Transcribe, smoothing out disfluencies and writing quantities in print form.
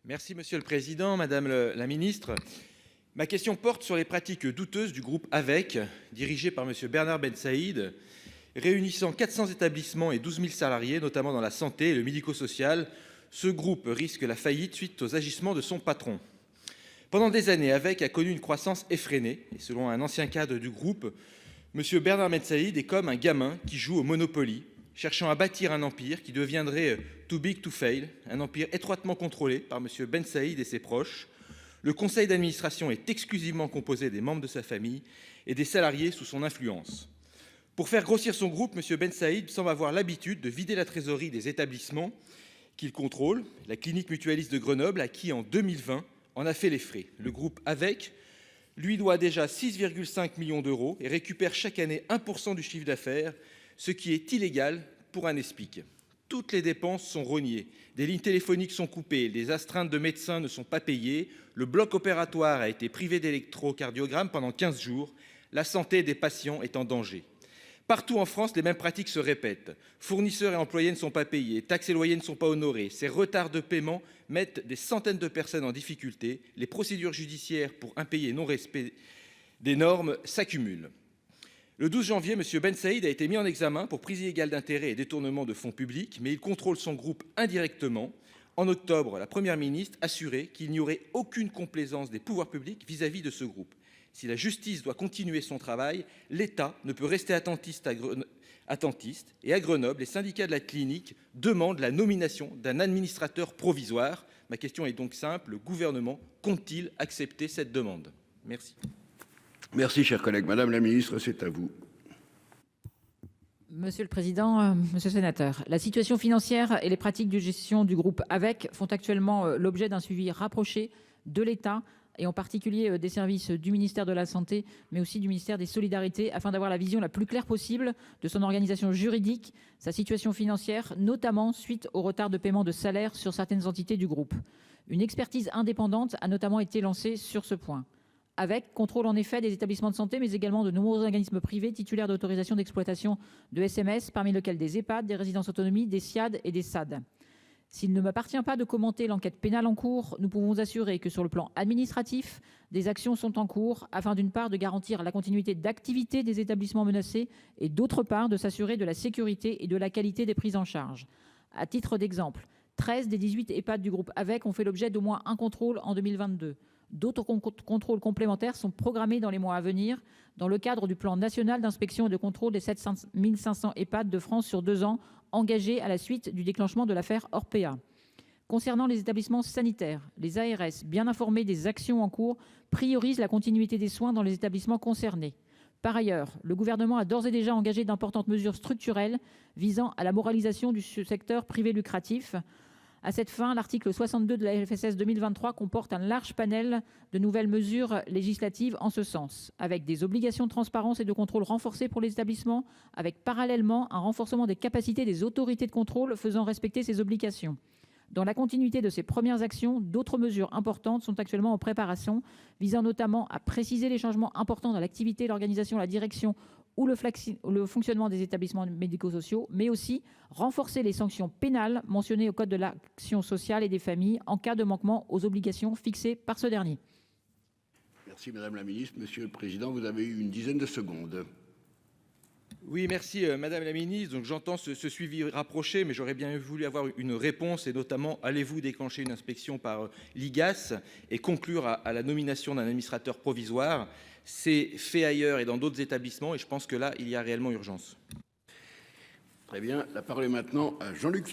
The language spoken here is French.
Merci Monsieur le Président, Madame la Ministre. Ma question porte sur les pratiques douteuses du groupe AVEC, dirigé par Monsieur Bernard Bensaïd, réunissant 400 établissements et 12 000 salariés, notamment dans la santé et le médico-social. Ce groupe risque la faillite suite aux agissements de son patron. Pendant des années, AVEC a connu une croissance effrénée. Et selon un ancien cadre du groupe, Monsieur Bernard Bensaïd est comme un gamin qui joue au Monopoly, cherchant à bâtir un empire qui deviendrait too big to fail, un empire étroitement contrôlé par Monsieur Bensaïd et ses proches. Le conseil d'administration est exclusivement composé des membres de sa famille et des salariés sous son influence. Pour faire grossir son groupe, Monsieur Bensaïd semble avoir l'habitude de vider la trésorerie des établissements qu'il contrôle. La clinique mutualiste de Grenoble, à qui en 2020 en a fait les frais. Le groupe AVEC lui doit déjà 6,5 millions d'euros et récupère chaque année 1% du chiffre d'affaires, ce qui est illégal pour un ESPIC. Toutes les dépenses sont rognées, des lignes téléphoniques sont coupées, les astreintes de médecins ne sont pas payées, le bloc opératoire a été privé d'électrocardiogramme pendant 15 jours, la santé des patients est en danger. Partout en France, les mêmes pratiques se répètent. Fournisseurs et employés ne sont pas payés, taxes et loyers ne sont pas honorés. Ces retards de paiement mettent des centaines de personnes en difficulté. Les procédures judiciaires pour impayés non-respect des normes s'accumulent. Le 12 janvier, M. Bensaïd a été mis en examen pour prise illégale d'intérêts et détournement de fonds publics, mais il contrôle son groupe indirectement. En octobre, la Première ministre assurait qu'il n'y aurait aucune complaisance des pouvoirs publics vis-à-vis de ce groupe. Si la justice doit continuer son travail, l'État ne peut rester attentiste. Et à Grenoble, les syndicats de la clinique demandent la nomination d'un administrateur provisoire. Ma question est donc simple, le gouvernement compte-t-il accepter cette demande? Merci. Merci, cher collègue. Madame la ministre, c'est à vous. Monsieur le président, monsieur le sénateur, la situation financière et les pratiques de gestion du groupe AVEC font actuellement l'objet d'un suivi rapproché de l'État et en particulier des services du ministère de la Santé, mais aussi du ministère des Solidarités, afin d'avoir la vision la plus claire possible de son organisation juridique, sa situation financière, notamment suite au retard de paiement de salaire sur certaines entités du groupe. Une expertise indépendante a notamment été lancée sur ce point. AVEC contrôle en effet des établissements de santé, mais également de nombreux organismes privés titulaires d'autorisation d'exploitation de SMS, parmi lesquels des EHPAD, des résidences autonomie, des SIAD et des SAD. S'il ne m'appartient pas de commenter l'enquête pénale en cours, nous pouvons vous assurer que sur le plan administratif, des actions sont en cours afin d'une part de garantir la continuité d'activité des établissements menacés et d'autre part de s'assurer de la sécurité et de la qualité des prises en charge. À titre d'exemple, 13 des 18 EHPAD du groupe AVEC ont fait l'objet d'au moins un contrôle en 2022. D'autres contrôles complémentaires sont programmés dans les mois à venir dans le cadre du plan national d'inspection et de contrôle des 700 500 EHPAD de France sur 2 ans, engagés à la suite du déclenchement de l'affaire Orpea. Concernant les établissements sanitaires, les ARS, bien informés des actions en cours, priorisent la continuité des soins dans les établissements concernés. Par ailleurs, le gouvernement a d'ores et déjà engagé d'importantes mesures structurelles visant à la moralisation du secteur privé lucratif. À cette fin, l'article 62 de la LFSS 2023 comporte un large panel de nouvelles mesures législatives en ce sens, avec des obligations de transparence et de contrôle renforcées pour les établissements, avec parallèlement un renforcement des capacités des autorités de contrôle faisant respecter ces obligations. Dans la continuité de ces premières actions, d'autres mesures importantes sont actuellement en préparation, visant notamment à préciser les changements importants dans l'activité, l'organisation, la direction ou le fonctionnement des établissements médico-sociaux, mais aussi renforcer les sanctions pénales mentionnées au Code de l'action sociale et des familles en cas de manquement aux obligations fixées par ce dernier. Merci, Madame la ministre. Monsieur le Président, vous avez eu une dizaine de secondes. Oui, merci Madame la Ministre. Donc j'entends ce suivi rapproché, mais j'aurais bien voulu avoir une réponse et notamment allez-vous déclencher une inspection par l'IGAS et conclure à la nomination d'un administrateur provisoire? C'est fait ailleurs et dans d'autres établissements et je pense que là, il y a réellement urgence. Très bien. La parole est maintenant à Jean-Luc